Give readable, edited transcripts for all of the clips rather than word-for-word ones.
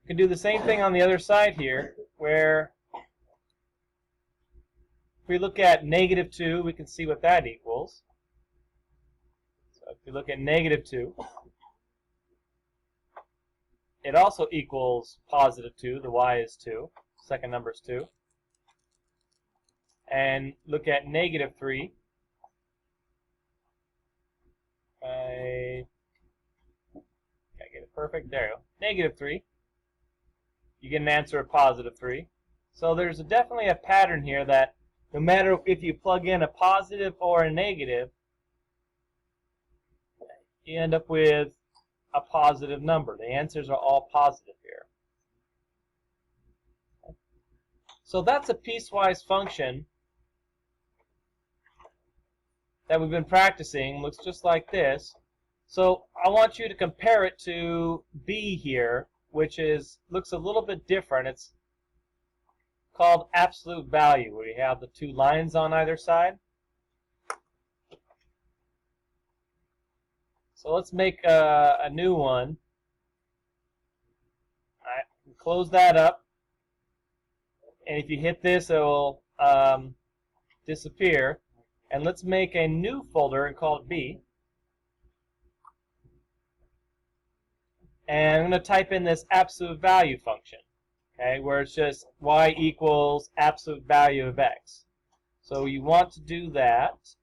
We can do the same thing on the other side here, where if we look at -2, we can see what that equals. So if we look at -2, it also equals +2. The y is 2. Second number is 2. And look at -3. Gotta get it perfect. There you go. -3. You get an answer of +3. So there's definitely a pattern here that no matter if you plug in a positive or a negative, you end up with a positive number. The answers are all positive here. So that's a piecewise function that we've been practicing. Looks just like this. So I want you to compare it to B here, which looks a little bit different. It's called absolute value, where you have the two lines on either side. So let's make a new one. All right, close that up. And if you hit this, it will disappear. And let's make a new folder and call it B. And I'm going to type in this absolute value function, okay, where it's just y equals absolute value of x. So you want to do that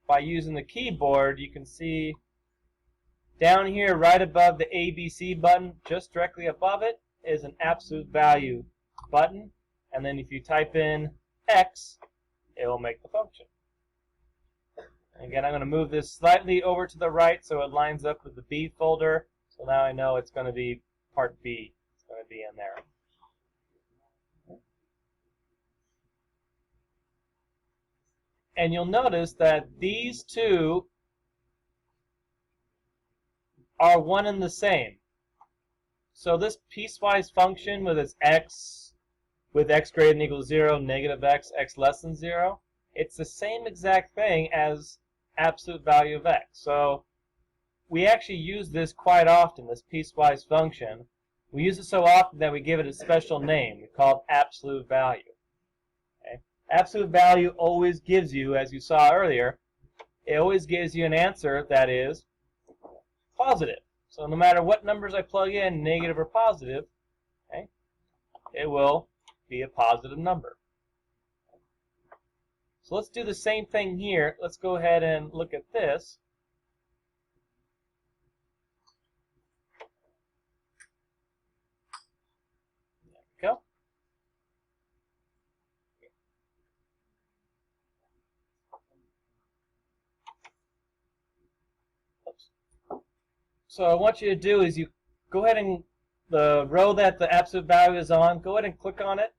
by using the keyboard. You can see down here right above the ABC button, just directly above it, is an absolute value button. And then if you type in x, it will make the function. Again, I'm going to move this slightly over to the right so it lines up with the B folder. So now I know it's going to be part B. It's going to be in there. And you'll notice that these two are one and the same. So this piecewise function with its x, with x greater than or equal to 0, -x, x less than 0, it's the same exact thing as absolute value of x. So we actually use this quite often, this piecewise function. We use it so often that we give it a special name. We call it absolute value. Okay? Absolute value always gives you, as you saw earlier, it always gives you an answer that is positive. So no matter what numbers I plug in, negative or positive, okay, it will be a positive number. So let's do the same thing here. Let's go ahead and look at this. There we go. Oops. So what I want you to do is you go ahead and the row that the absolute value is on, go ahead and click on it,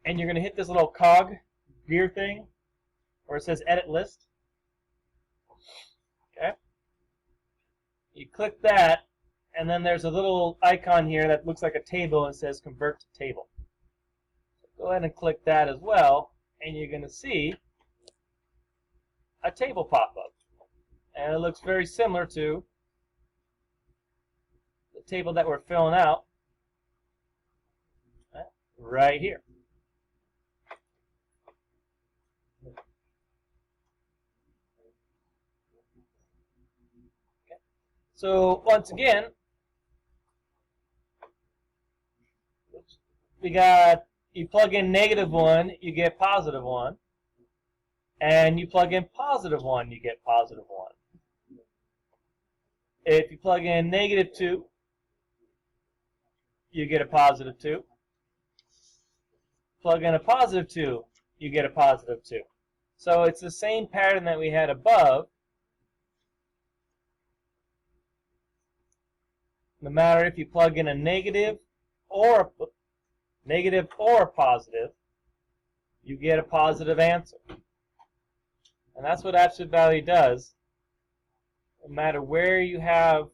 and you're going to hit this little cog gear thing where it says Edit List. Okay. You click that, and then there's a little icon here that looks like a table and says Convert to Table. So go ahead and click that as well, and you're going to see a table pop up. And it looks very similar to the table that we're filling out right here. Okay. So once again, you plug in -1, you get +1. And you plug in +1, you get +1. If you plug in -2, you get a +2. Plug in a +2, you get a +2. So it's the same pattern that we had above. No matter if you plug in a negative or a positive, you get a positive answer. And that's what absolute value does. No matter where you have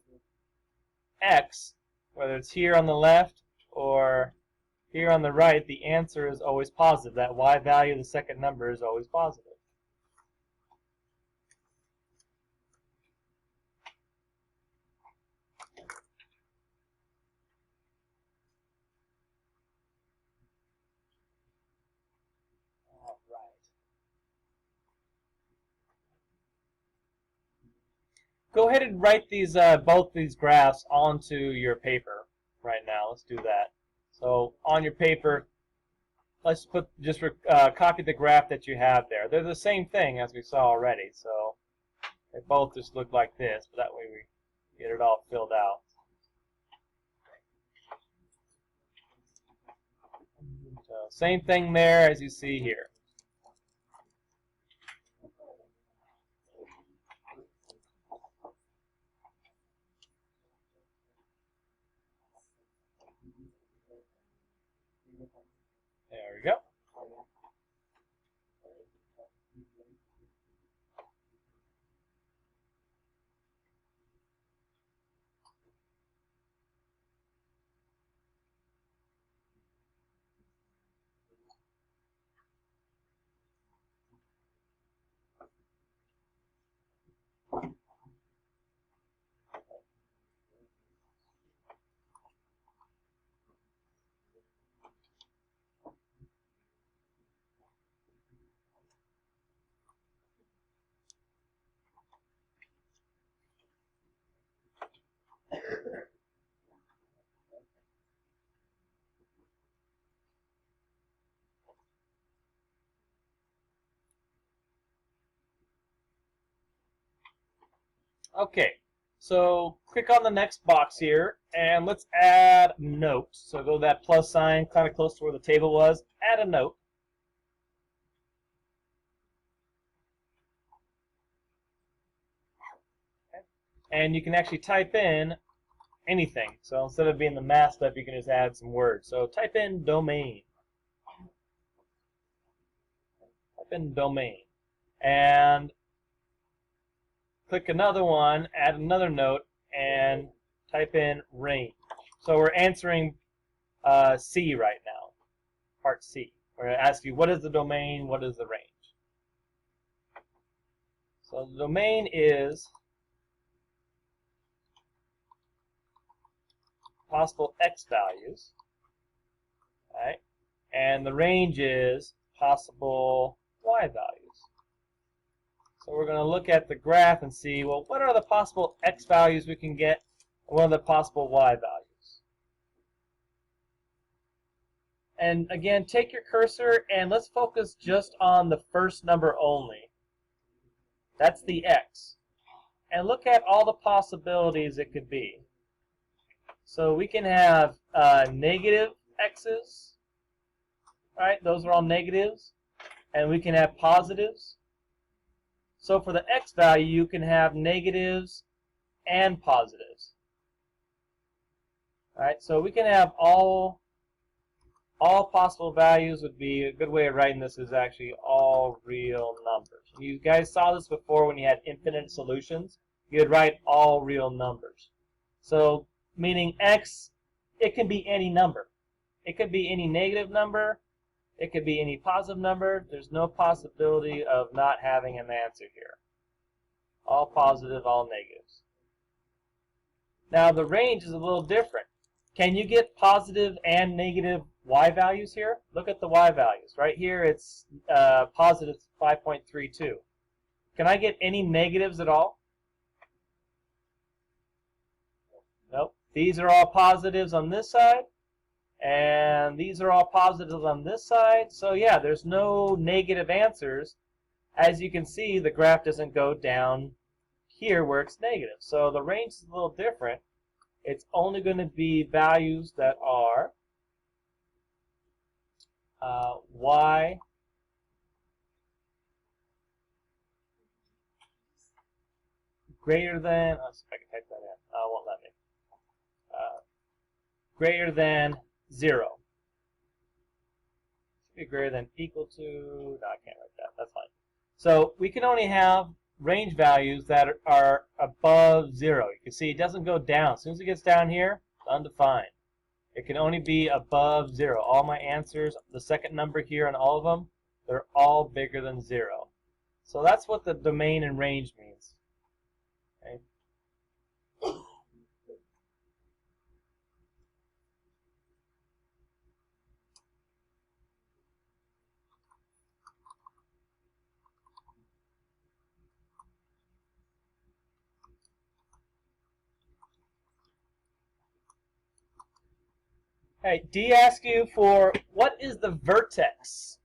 x, whether it's here on the left or here on the right, the answer is always positive. That y value, the second number, is always positive. go ahead and write these both these graphs onto your paper right now. Let's do that. So on your paper, let's copy the graph that you have there. They're the same thing as we saw already, so they both just look like this, but that way we get it all filled out. So same thing there as you see here. There we go. Okay, so click on the next box here, and let's add note. So go to that plus sign, kind of close to where the table was. Add a note. Okay. And you can actually type in anything. So instead of being the math stuff, you can just add some words. So type in domain. Type in domain. And click another one, add another note, and type in range. So we're answering C right now, part C. We're going to ask you, what is the domain, what is the range? So the domain is possible x values, right? And the range is possible y values. So we're going to look at the graph and see, well, what are the possible x values we can get, and what are the possible y values? And again, take your cursor and let's focus just on the first number only. That's the x. And look at all the possibilities it could be. So we can have negative x's, right? Those are all negatives. And we can have positives. So for the x value, you can have negatives and positives. All right, so we can have all possible values. Would be a good way of writing this is actually all real numbers. You guys saw this before when you had infinite solutions. You'd write all real numbers. So meaning x, it can be any number. It could be any negative number. It could be any positive number. There's no possibility of not having an answer here. All positive, all negatives. Now the range is a little different. Can you get positive and negative y values here? Look at the y values. Right here it's positive 5.32. Can I get any negatives at all? Nope. These are all positives on this side. And these are all positives on this side. So yeah, there's no negative answers. As you can see, the graph doesn't go down here where it's negative. So the range is a little different. It's only going to be values that are y greater than, let's see if I can type that in. It won't let me. Greater than 0. Should be greater than equal to, no, I can't write that. That's fine. So we can only have range values that are above 0. You can see it doesn't go down. As soon as it gets down here, it's undefined. It can only be above 0. All my answers, the second number here and all of them, they're all bigger than 0. So that's what the domain and range means. Okay. Hey, D asks you for what is the vertex?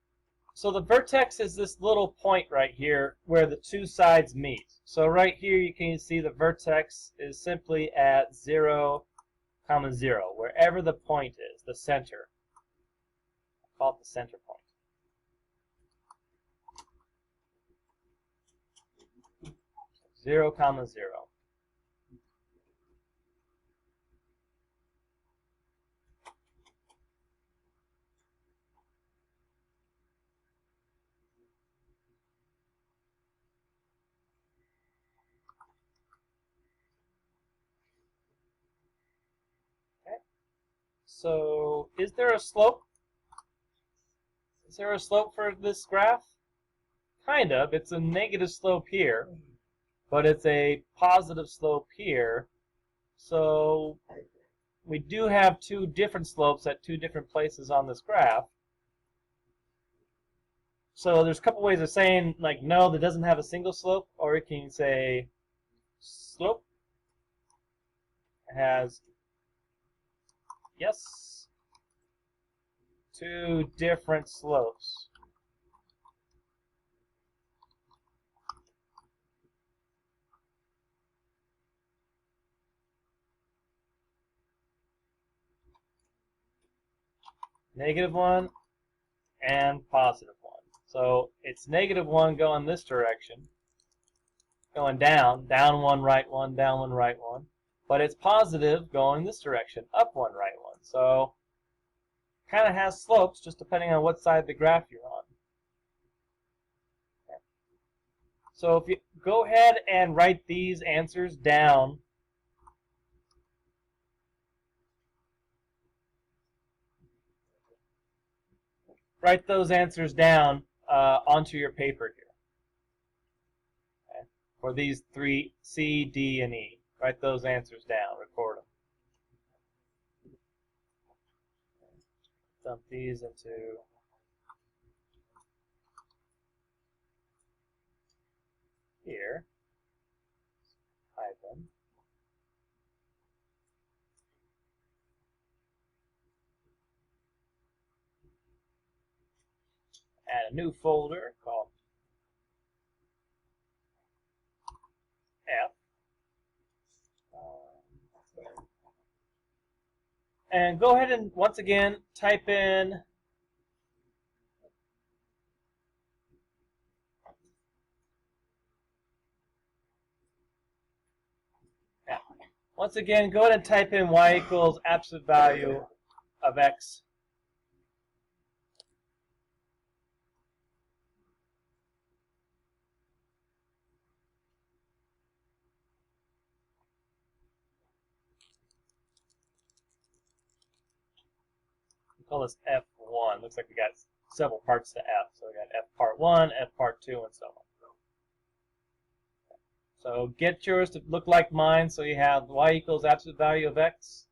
So the vertex is this little point right here where the two sides meet. So right here you can see the vertex is simply at 0, 0, wherever the point is, the center. I call it the center point. 0, 0. So, is there a slope? Is there a slope for this graph? Kind of. It's a negative slope here, but it's a positive slope here. So, we do have two different slopes at two different places on this graph. So, there's a couple ways of saying, like, no, that doesn't have a single slope, or you can say slope has, yes, two different slopes. -1 and +1. So it's -1 going this direction, going down, down 1, right 1, down 1, right 1. But it's positive going this direction, up 1, right 1. So kind of has slopes just depending on what side of the graph you're on. Okay. So if you go ahead and write these answers down, write those answers down onto your paper here. Okay. For these three, C, D, and E. Write those answers down, record them. Dump these into here. Hide them. Add a new folder called F. And go ahead and once again type in F. Once again, go ahead and type in y equals absolute value of x. Call this F1. Looks like we got several parts to F. So we got F part 1, F part 2, and so on. So get yours to look like mine. So you have y equals absolute value of x,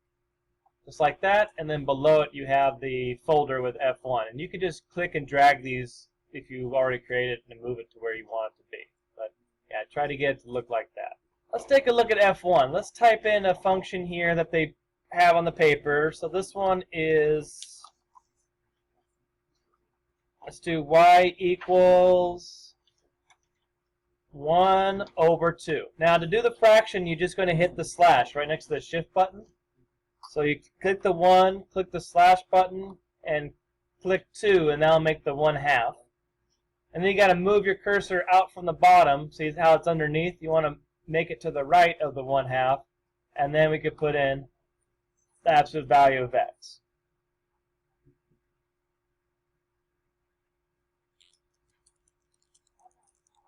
just like that. And then below it you have the folder with F1. And you can just click and drag these if you've already created it and move it to where you want it to be. But yeah, try to get it to look like that. Let's take a look at F1. Let's type in a function here that they have on the paper. So this one is, let's do y equals 1 over 2. Now to do the fraction, you're just going to hit the slash right next to the shift button. So you click the 1, click the slash button, and click 2, and that'll make the 1/2. And then you got to move your cursor out from the bottom. See how it's underneath? You want to make it to the right of the 1/2, and then we could put in the absolute value of x.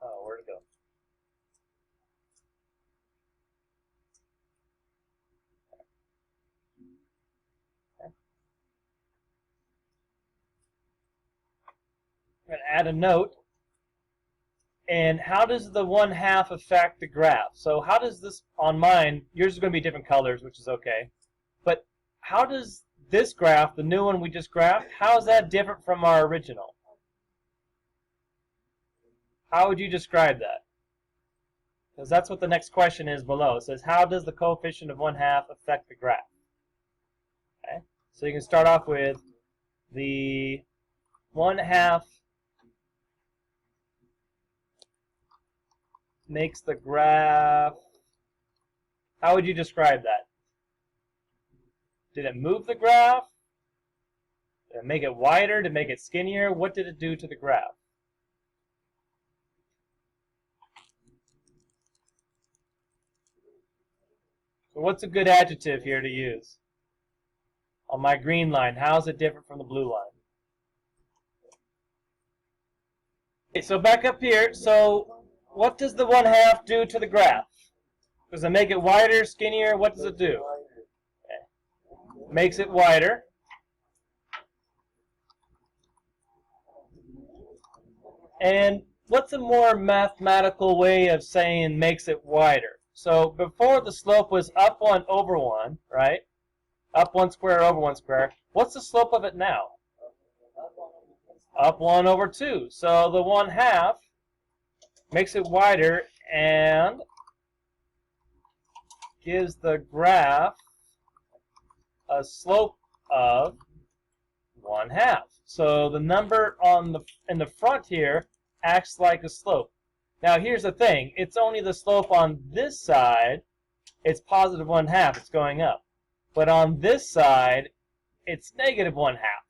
Oh, where'd it go? Okay. I'm going to add a note. And how does the 1/2 affect the graph? So how does this, on mine, yours is going to be different colors, which is okay. But how does this graph, the new one we just graphed, how is that different from our original? How would you describe that? Because that's what the next question is below. It says, how does the coefficient of 1/2 affect the graph? Okay. So you can start off with the 1/2 makes the graph. How would you describe that? Did it move the graph? Did it make it wider? Did it make it skinnier? What did it do to the graph? So what's a good adjective here to use? On my green line, how is it different from the blue line? Okay, so back up here, so what does the 1/2 do to the graph? Does it make it wider, skinnier? What does it do? Okay. Makes it wider. And what's a more mathematical way of saying makes it wider? So before the slope was up 1 over 1, right? Up 1 square over 1 square. What's the slope of it now? Up 1 over 2. So the 1/2 makes it wider and gives the graph a slope of 1/2. So the number in the front here acts like a slope. Now here's the thing. It's only the slope on this side. It's positive 1/2. It's going up. But on this side, it's negative 1/2.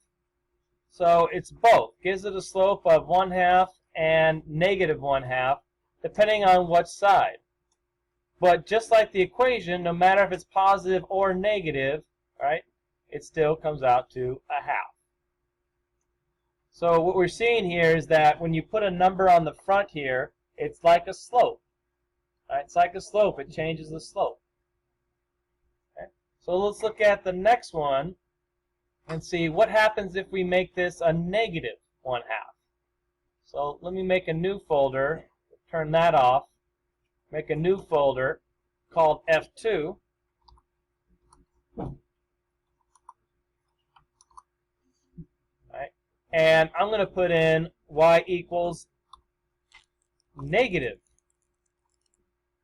So it's both. Gives it a slope of 1/2 and negative 1/2, depending on what side. But just like the equation, no matter if it's positive or negative, right, it still comes out to 1/2. So what we're seeing here is that when you put a number on the front here, it's like a slope. Right? It's like a slope. It changes the slope. Okay? So let's look at the next one and see what happens if we make this a negative 1/2. So let me make a new folder, turn that off, make a new folder called F2. Right? And I'm going to put in y equals negative.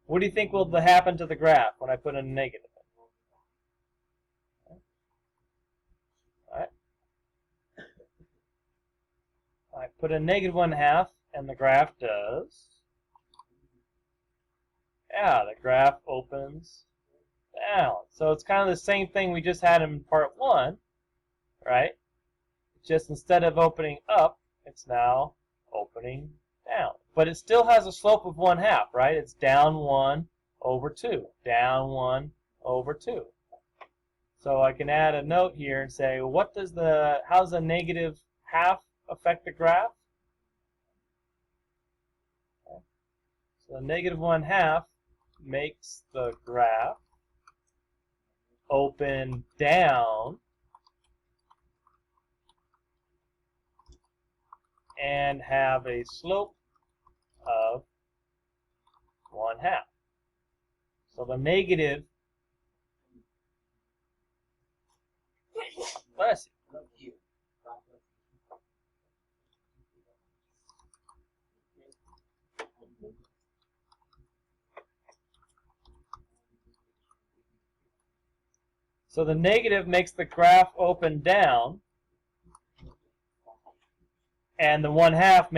What do you think will happen to the graph when I put in a negative? I put a negative 1/2, and the graph does. Yeah, the graph opens down. So it's kind of the same thing we just had in part 1, right? Just instead of opening up, it's now opening down. But it still has a slope of 1/2, right? It's down 1 over 2. Down 1 over 2. So I can add a note here and say, well, how's a negative 1/2 affect the graph? Okay. So the negative 1/2 makes the graph open down and have a slope of 1/2. So the negative, bless you. So the negative makes the graph open down, and the 1/2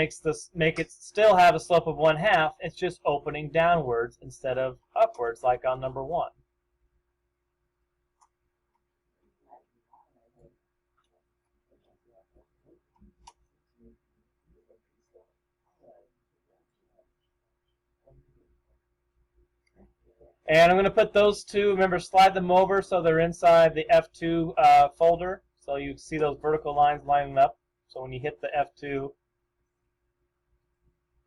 make it still have a slope of 1/2. It's just opening downwards instead of upwards, like on number 1. And I'm going to put those two, remember, slide them over so they're inside the F2 folder. So you see those vertical lines lining up. So when you hit the F2,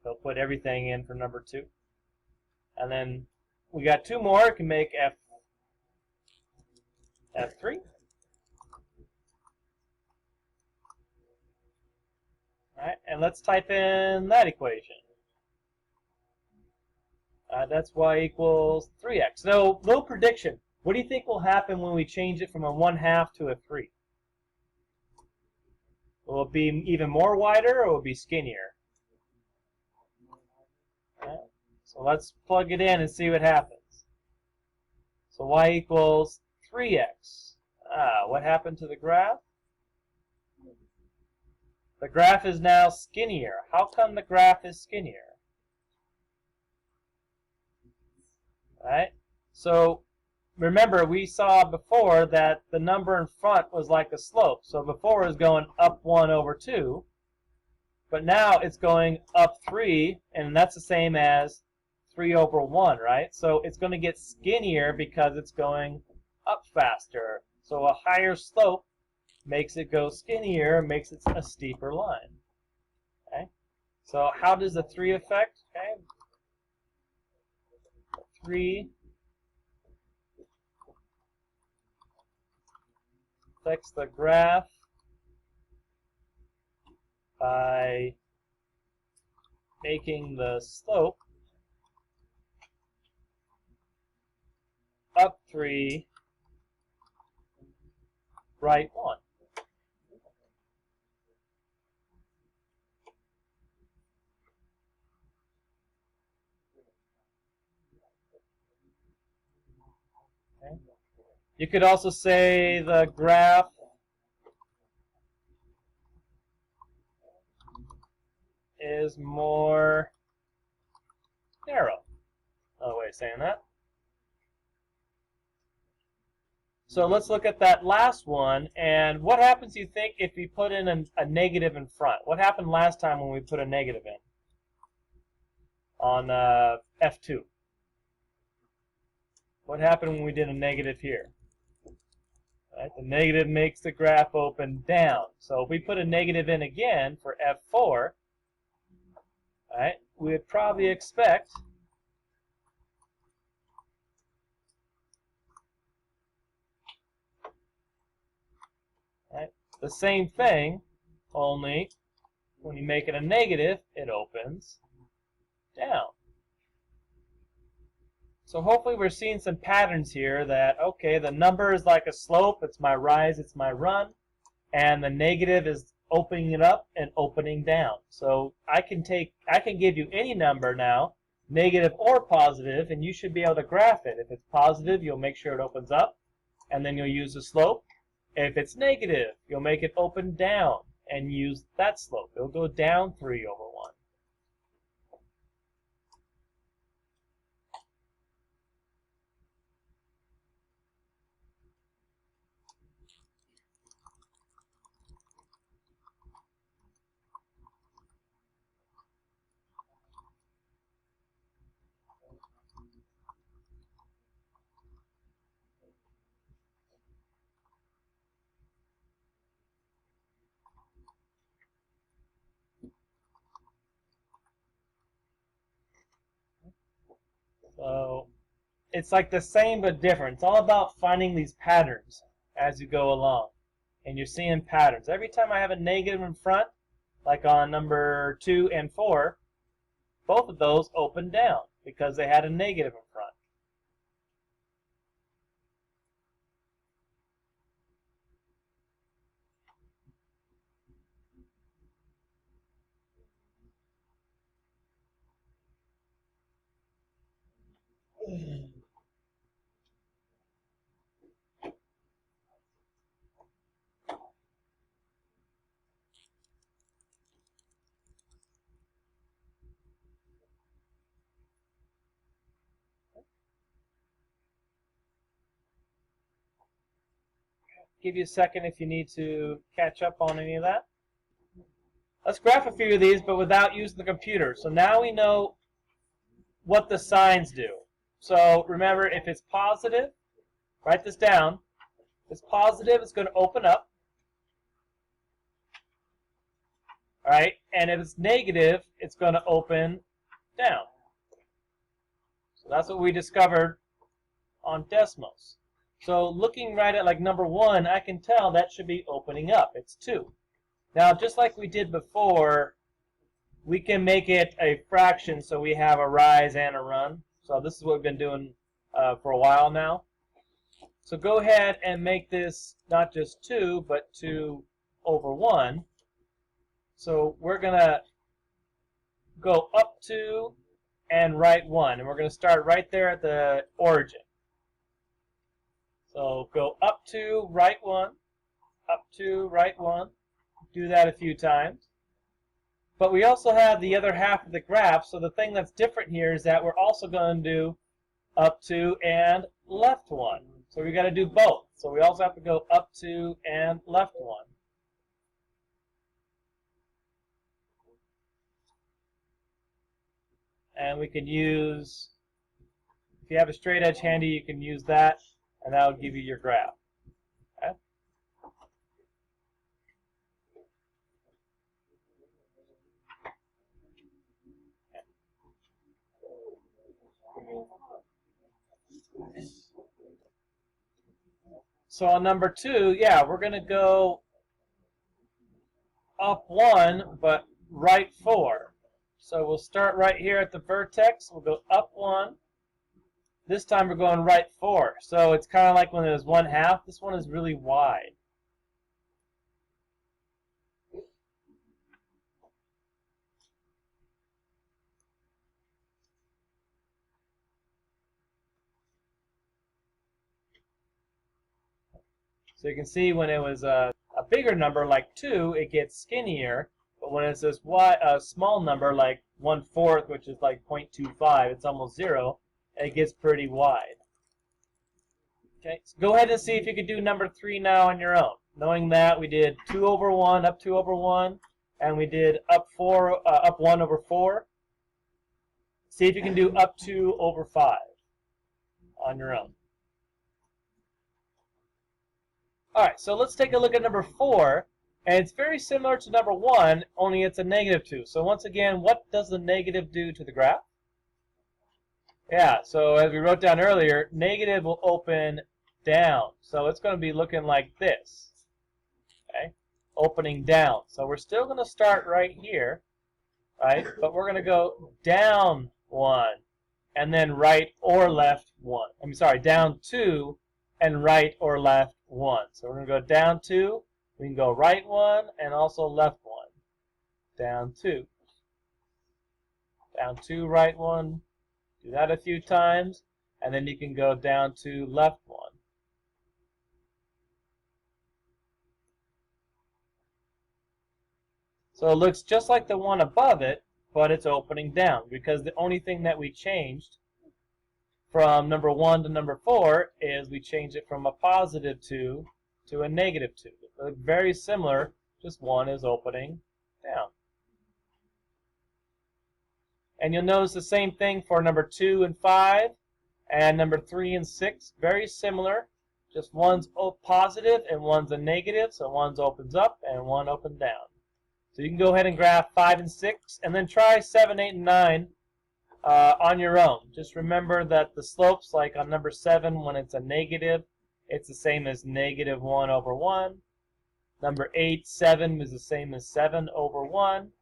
they'll put everything in for number 2. And then we got 2 more. You can make F3. All right, and let's type in that equation. That's y equals 3x. No prediction. What do you think will happen when we change it from a 1/2 to a 3? Will it be even more wider, or will it be skinnier? Right, so let's plug it in and see what happens. So y equals 3x. What happened to the graph? The graph is now skinnier. How come the graph is skinnier? Right? So remember, we saw before that the number in front was like a slope. So before it was going up 1 over 2, but now it's going up 3, and that's the same as 3 over 1, right? So it's going to get skinnier because it's going up faster. So a higher slope makes it go skinnier, makes it a steeper line. Okay? So how does the 3 affect? Okay? 3 affects the graph by making the slope up 3, right 1. Okay. You could also say the graph is more narrow. Another way of saying that. So let's look at that last one. And what happens, you think, if we put in a negative in front? What happened last time when we put a negative in on F2? What happened when we did a negative here? Right? The negative makes the graph open down. So if we put a negative in again for F4, right, we would probably expect the same thing, only when you make it a negative, it opens down. So hopefully we're seeing some patterns here that, okay, the number is like a slope, it's my rise, it's my run, and the negative is opening it up and opening down. So I can give you any number now, negative or positive, and you should be able to graph it. If it's positive, you'll make sure it opens up, and then you'll use the slope. If it's negative, you'll make it open down and use that slope. It'll go down 3 over 1. So it's like the same but different. It's all about finding these patterns as you go along. And you're seeing patterns. Every time I have a negative in front, like on number 2 and 4, both of those open down because they had a negative in front. Give you a second if you need to catch up on any of that. Let's graph a few of these, but without using the computer. So now we know what the signs do. So remember, if it's positive, write this down. If it's positive, it's going to open up. All right? And if it's negative, it's going to open down. So that's what we discovered on Desmos. So looking right at like number 1, I can tell that should be opening up. It's 2. Now, just like we did before, we can make it a fraction so we have a rise and a run. So this is what we've been doing for a while now. So go ahead and make this not just 2, but 2 over 1. So we're going to go up 2 and right 1. And we're going to start right there at the origin. So go up 2, right 1, up 2, right 1. Do that a few times. But we also have the other half of the graph, so the thing that's different here is that we're also going to do up 2 and left 1. So we got to do both. So we also have to go up 2 and left 1. And we can use, if you have a straight edge handy, you can use that, and that will give you your graph. Okay? So on number 2, yeah, we're going to go up 1, but right 4. So we'll start right here at the vertex. We'll go up 1. This time we're going right 4. So it's kind of like when it was 1/2. This one is really wide. So you can see when it was a bigger number like 2, it gets skinnier. But when it's this small number like 1/4, which is like 0.25, it's almost 0, it gets pretty wide. Okay, so go ahead and see if you could do number 3 now on your own. Knowing that we did 2 over 1, up 2 over 1, and we did up 1 over 4. See if you can do up 2 over 5 on your own. All right, so let's take a look at number 4, and it's very similar to number 1, only it's a -2. So once again, what does the negative do to the graph? Yeah, so as we wrote down earlier, negative will open down. So it's going to be looking like this, okay? Opening down. So we're still going to start right here, right? But we're going to go down 1, and then right or left 1. Down 2, and right or left 1. So we're going to go down 2, we can go right 1, and also left 1. Down 2. Down 2, right 1. Do that a few times, and then you can go down 2, left 1. So it looks just like the one above it, but it's opening down, because the only thing that we changed from number 1 to number 4 is we changed it from a +2 to a -2. They look very similar, just one is opening down. And you'll notice the same thing for number 2 and 5 and number 3 and 6. Very similar, just one's positive and one's a negative, so one's opens up and one opens down. So you can go ahead and graph 5 and 6, and then try 7, 8, and 9 on your own. Just remember that the slopes, like on number 7, when it's a negative, it's the same as -1 over 1. Number 8, 7 is the same as 7 over 1.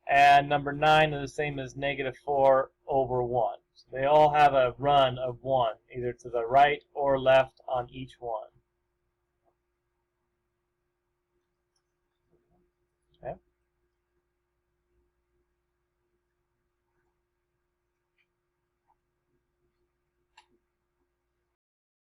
And number 9 is the same as -4 over 1. So they all have a run of 1, either to the right or left on each one.